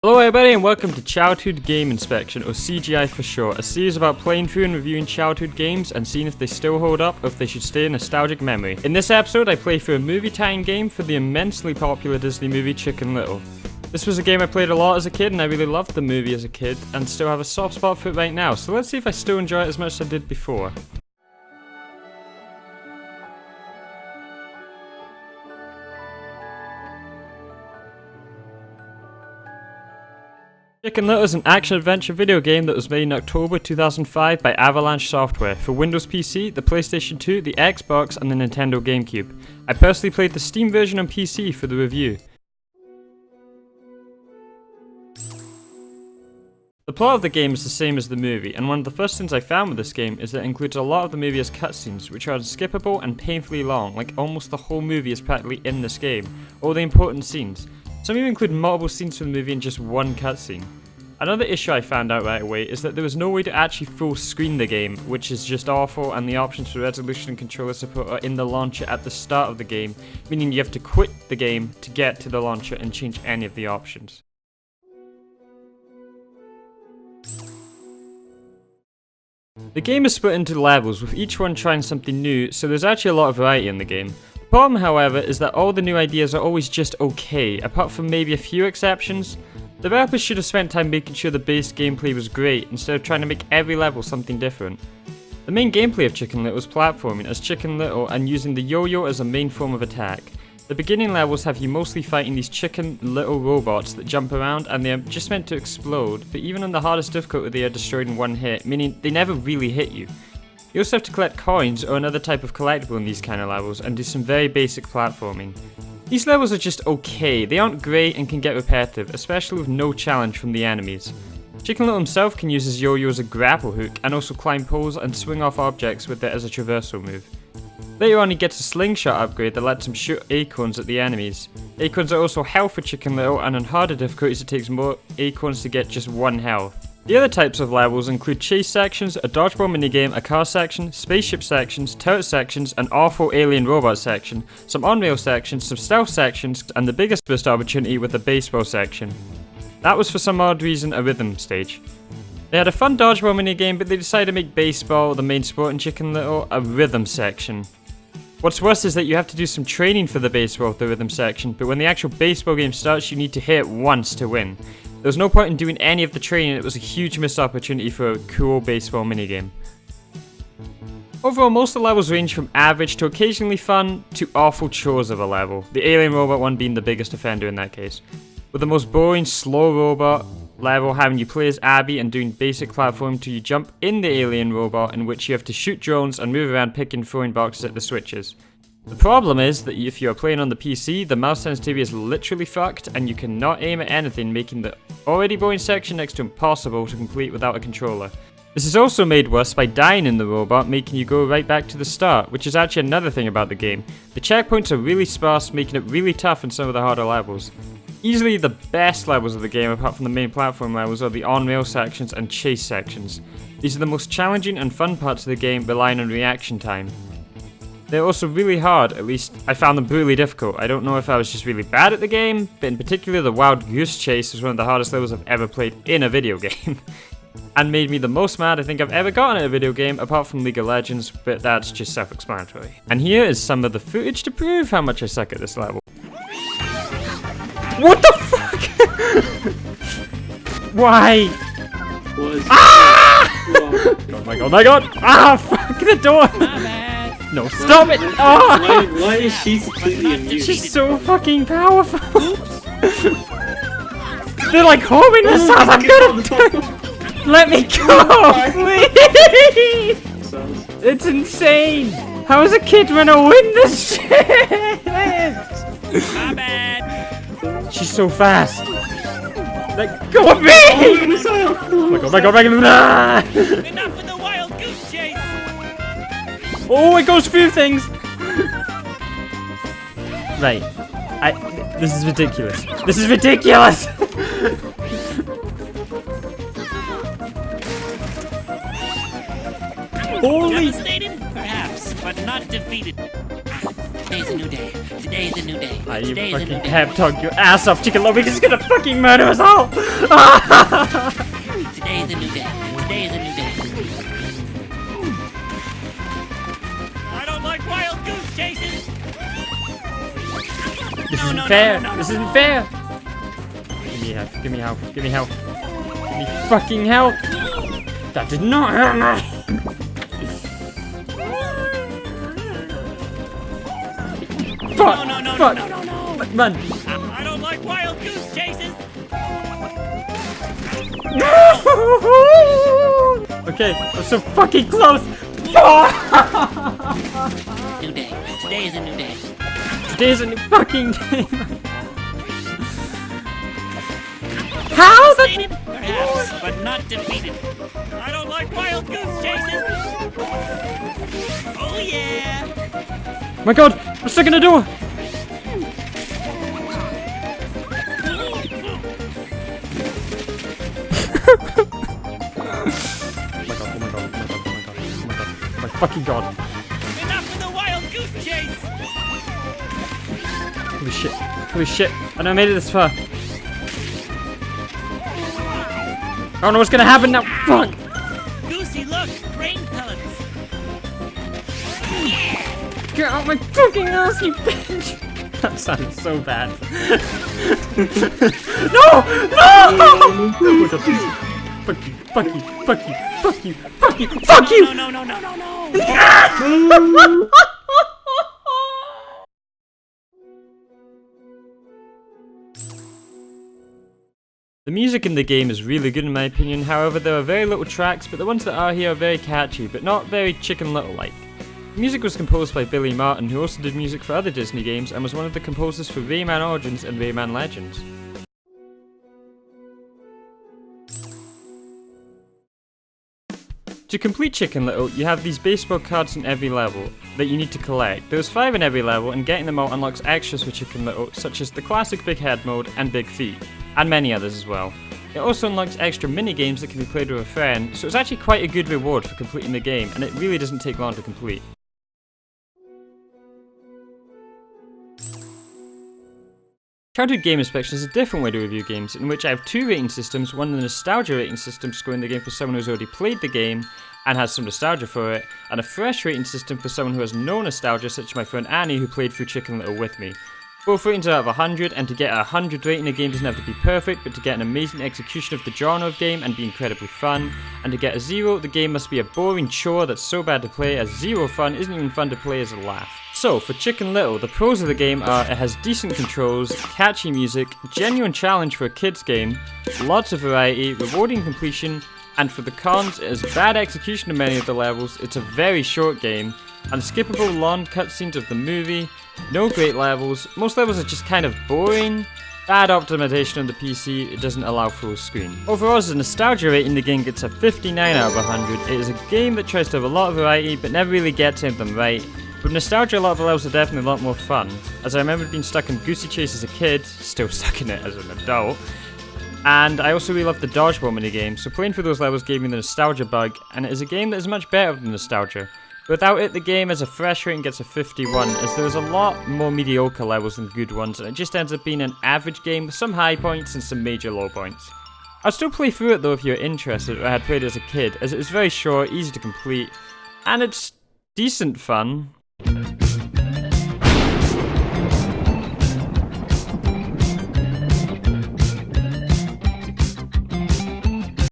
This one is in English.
Hello everybody and welcome to Childhood Game Inspection, or CGI for short, a series about playing through and reviewing childhood games and seeing if they still hold up or if they should stay a nostalgic memory. In this episode I play through a movie tie-in game for the immensely popular Disney movie Chicken Little. This was a game I played a lot as a kid and I really loved the movie as a kid and still have a soft spot for it right now, so let's see if I still enjoy it as much as I did before. Chicken Little is an action-adventure video game that was made in October 2005 by Avalanche Software for Windows PC, the PlayStation 2, the Xbox, and the Nintendo GameCube. I personally played the Steam version on PC for the review. The plot of the game is the same as the movie, and one of the first things I found with this game is that it includes a lot of the movie as cutscenes, which are unskippable and painfully long, like almost the whole movie is practically in this game, all the important scenes. Some even include multiple scenes from the movie in just one cutscene. Another issue I found out right away is that there was no way to actually full screen the game, which is just awful, and the options for resolution and controller support are in the launcher at the start of the game, meaning you have to quit the game to get to the launcher and change any of the options. The game is split into levels, with each one trying something new, so there's actually a lot of variety in the game. The problem, however, is that all the new ideas are always just okay, apart from maybe a few exceptions. The developers should have spent time making sure the base gameplay was great, instead of trying to make every level something different. The main gameplay of Chicken Little is platforming as Chicken Little and using the yo-yo as a main form of attack. The beginning levels have you mostly fighting these Chicken Little robots that jump around and they are just meant to explode, but even on the hardest difficulty they are destroyed in one hit, meaning they never really hit you. You also have to collect coins or another type of collectible in these kind of levels and do some very basic platforming. These levels are just okay, they aren't great and can get repetitive, especially with no challenge from the enemies. Chicken Little himself can use his yo-yo as a grapple hook and also climb poles and swing off objects with it as a traversal move. Later on he gets a slingshot upgrade that lets him shoot acorns at the enemies. Acorns are also health for Chicken Little, and on harder difficulties it takes more acorns to get just one health. The other types of levels include chase sections, a dodgeball minigame, a car section, spaceship sections, turret sections, an awful alien robot section, some on-rail sections, some stealth sections, and the biggest burst opportunity with the baseball section. That was for some odd reason a rhythm stage. They had a fun dodgeball minigame, but they decided to make baseball, the main sport in Chicken Little, a rhythm section. What's worse is that you have to do some training for the baseball with the rhythm section, but when the actual baseball game starts you need to hit it once to win. There was no point in doing any of the training, it was a huge missed opportunity for a cool baseball minigame. Overall, most of the levels range from average to occasionally fun to awful chores of a level, the alien robot one being the biggest offender in that case. With the most boring, slow robot level having you play as Abby and doing basic platform till you jump in the alien robot, in which you have to shoot drones and move around picking throwing boxes at the switches. The problem is that if you are playing on the PC, the mouse sensitivity is literally fucked and you cannot aim at anything, making the already boring section next to impossible to complete without a controller. This is also made worse by dying in the robot, making you go right back to the start, which is actually another thing about the game. The checkpoints are really sparse, making it really tough in some of the harder levels. Easily the best levels of the game, apart from the main platform levels, are the on-rail sections and chase sections. These are the most challenging and fun parts of the game, relying on reaction time. They're also really hard, at least I found them brutally difficult. I don't know if I was just really bad at the game, but in particular the Wild Goose Chase was one of the hardest levels I've ever played in a video game. And made me the most mad I think I've ever gotten at a video game, apart from League of Legends, but that's just self-explanatory. And here is some of the footage to prove how much I suck at this level. What the fuck? Why? Ah! Oh my god, oh my god! Ah, fuck the door! No, stop it! Oh! Why is she completely immune? She's so fucking powerful! They're like homing missiles! I'm gonna... Let me go! Please! It's insane! How is a kid gonna win this shit? My bad! She's so fast! Let go of me! Oh my god, oh my god, oh my god! Enough with the wild goose chase! Oh, it goes through things! Right. This is ridiculous. This is ridiculous! Holy... Devastated? Perhaps, but not defeated. Today's a new day. Today's a new day. You Today's a new fucking day. pep talk your ass off, Chicken Little, because he's gonna fucking murder us all! Today's a new day. Today's a new day. I don't like wild goose chases. This isn't no, fair! no, no, This no, isn't no. fair! Give me help, give me help, give me help. Give me fucking help! That did not hurt me! Fuck! No, Fuck! no. Run! I don't like wild goose chases. Okay, I'm so fucking close! New day. Today is a new day. Today's a new fucking game! How? Defeated, perhaps, but not defeated. I don't like wild goose chases. Oh yeah. My god! I'm stuck in a door! My fucking god. Enough of the wild goose chase. Holy shit. Holy shit. I know I made it this far. I don't know what's gonna happen now. Fuck! Goosey, look, rain pellets. Get out my fucking ass, you bitch! That sounds so bad. No! No! Oh my god. Fuck you, fuck you, fuck you, fuck you, fuck you, fuck you! No. The music in the game is really good in my opinion, however there are very little tracks, but the ones that are here are very catchy, but not very Chicken Little-like. The music was composed by Billy Martin, who also did music for other Disney games and was one of the composers for Rayman Origins and Rayman Legends. To complete Chicken Little, you have these baseball cards in every level that you need to collect. There's 5 in every level, and getting them all unlocks extras for Chicken Little, such as the classic Big Head mode and Big Feet, and many others as well. It also unlocks extra mini-games that can be played with a friend, so it's actually quite a good reward for completing the game, and it really doesn't take long to complete. Childhood Game Inspection is a different way to review games, in which I have 2 rating systems, one the nostalgia rating system scoring the game for someone who's already played the game and has some nostalgia for it, and a fresh rating system for someone who has no nostalgia, such as my friend Annie who played through Chicken Little with me. Both ratings are out of 100, and to get a 100 rating a game doesn't have to be perfect, but to get an amazing execution of the genre of game and be incredibly fun, and to get a 0, the game must be a boring chore that's so bad to play as 0 fun isn't even fun to play as a laugh. So, for Chicken Little, the pros of the game are it has decent controls, catchy music, genuine challenge for a kids game, lots of variety, rewarding completion, and for the cons, it has bad execution of many of the levels, it's a very short game, unskippable long cutscenes of the movie, no great levels, most levels are just kind of boring, bad optimization on the PC, it doesn't allow full screen. Overall, as a nostalgia rating, the game gets a 59 out of 100. It is a game that tries to have a lot of variety, but never really gets any of them right. With nostalgia, a lot of the levels are definitely a lot more fun, as I remember being stuck in Goosey Chase as a kid, still stuck in it as an adult, and I also really loved the dodgeball minigame, so playing through those levels gave me the nostalgia bug, and it is a game that is much better than nostalgia. Without it, the game as a fresh rating gets a 51, as there is a lot more mediocre levels than good ones, and it just ends up being an average game with some high points and some major low points. I'll still play through it though if you're interested, or had played it as a kid, as it is very short, easy to complete, and it's decent fun.